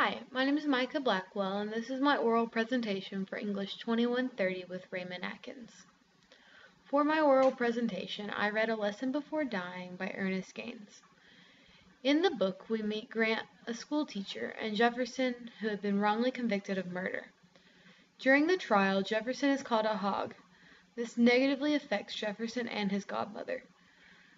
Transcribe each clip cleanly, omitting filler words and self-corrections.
Hi, my name is Micah Blackwell, and this is my oral presentation for English 2130 with Raymond Atkins. For my oral presentation, I read A Lesson Before Dying by Ernest Gaines. In the book, we meet Grant, a school teacher, and Jefferson, who had been wrongly convicted of murder. During the trial, Jefferson is called a hog. This negatively affects Jefferson and his godmother.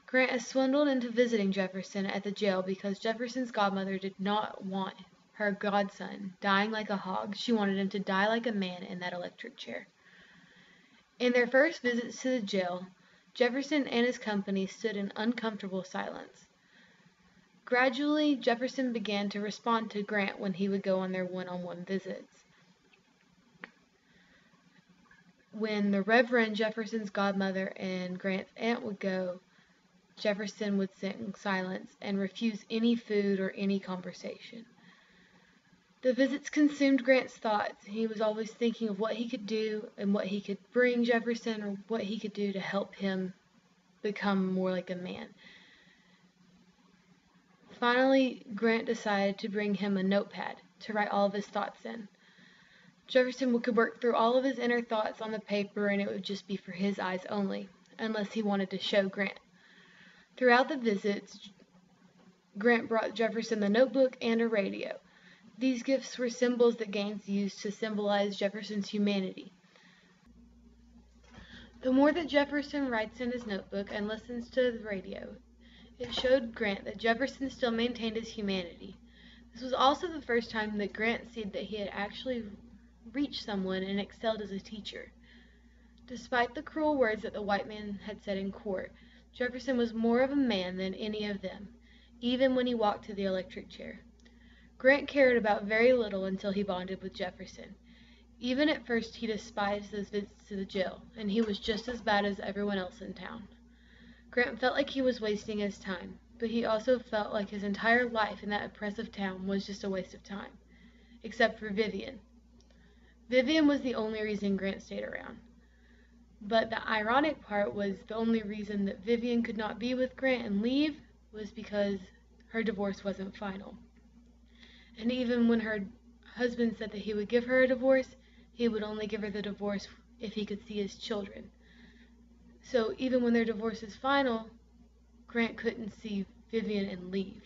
Grant is swindled into visiting Jefferson at the jail because Jefferson's godmother did not want her godson dying like a hog. She wanted him to die like a man in that electric chair. In their first visits to the jail, Jefferson and his company stood in uncomfortable silence. Gradually, Jefferson began to respond to Grant when he would go on their one-on-one visits. When the Reverend Jefferson's godmother and Grant's aunt would go, Jefferson would sit in silence and refuse any food or any conversation. The visits consumed Grant's thoughts. He was always thinking of what he could do and what he could bring Jefferson or what he could do to help him become more like a man. Finally, Grant decided to bring him a notepad to write all of his thoughts in. Jefferson could work through all of his inner thoughts on the paper, and it would just be for his eyes only, unless he wanted to show Grant. Throughout the visits, Grant brought Jefferson the notebook and a radio. These gifts were symbols that Gaines used to symbolize Jefferson's humanity. The more that Jefferson writes in his notebook and listens to the radio, it showed Grant that Jefferson still maintained his humanity. This was also the first time that Grant said that he had actually reached someone and excelled as a teacher. Despite the cruel words that the white man had said in court, Jefferson was more of a man than any of them, even when he walked to the electric chair. Grant cared about very little until he bonded with Jefferson. Even at first, he despised those visits to the jail, and he was just as bad as everyone else in town. Grant felt like he was wasting his time, but he also felt like his entire life in that oppressive town was just a waste of time, except for Vivian. Vivian was the only reason Grant stayed around. But the ironic part was the only reason that Vivian could not be with Grant and leave was because her divorce wasn't final. And even when her husband said that he would give her a divorce, he would only give her the divorce if he could see his children. So even when their divorce is final, Grant couldn't see Vivian and leave.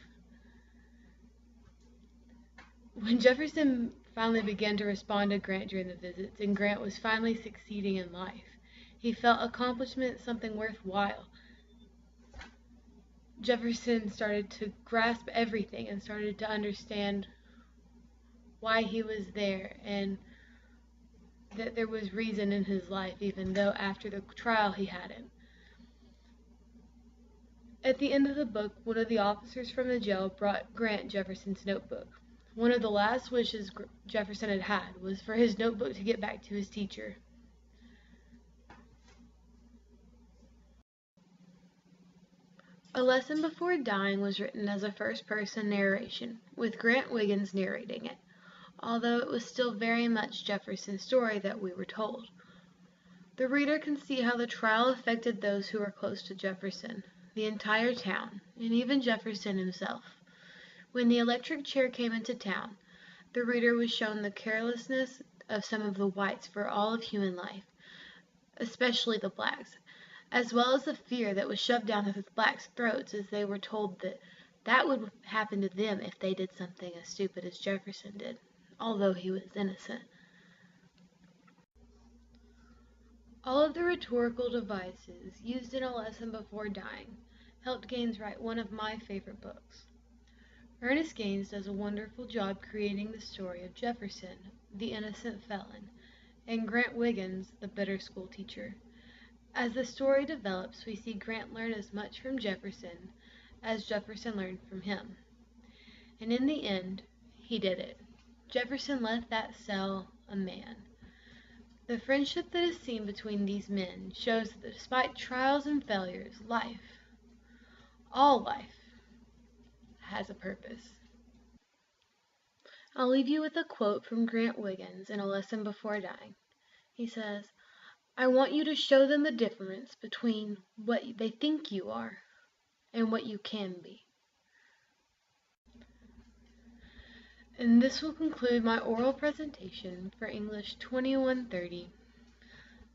When Jefferson finally began to respond to Grant during the visits, and Grant was finally succeeding in life, he felt accomplishment something worthwhile. Jefferson started to grasp everything and started to understand why he was there and that there was reason in his life, even though after the trial he hadn't. At the end of the book, one of the officers from the jail brought Grant Jefferson's notebook. One of the last wishes Jefferson had had was for his notebook to get back to his teacher. A Lesson Before Dying was written as a first-person narration, with Grant Wiggins narrating it, although it was still very much Jefferson's story that we were told. The reader can see how the trial affected those who were close to Jefferson, the entire town, and even Jefferson himself. When the electric chair came into town, the reader was shown the carelessness of some of the whites for all of human life, especially the blacks, as well as the fear that was shoved down the blacks' throats as they were told that that would happen to them if they did something as stupid as Jefferson did, although he was innocent. All of the rhetorical devices used in A Lesson Before Dying helped Gaines write one of my favorite books. Ernest Gaines does a wonderful job creating the story of Jefferson, the innocent felon, and Grant Wiggins, the bitter school teacher. As the story develops, we see Grant learn as much from Jefferson as Jefferson learned from him. And in the end, he did it. Jefferson left that cell a man. The friendship that is seen between these men shows that despite trials and failures, all life, has a purpose. I'll leave you with a quote from Grant Wiggins in A Lesson Before Dying. He says, "I want you to show them the difference between what they think you are and what you can be." And this will conclude my oral presentation for English 2130.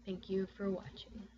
Thank you for watching.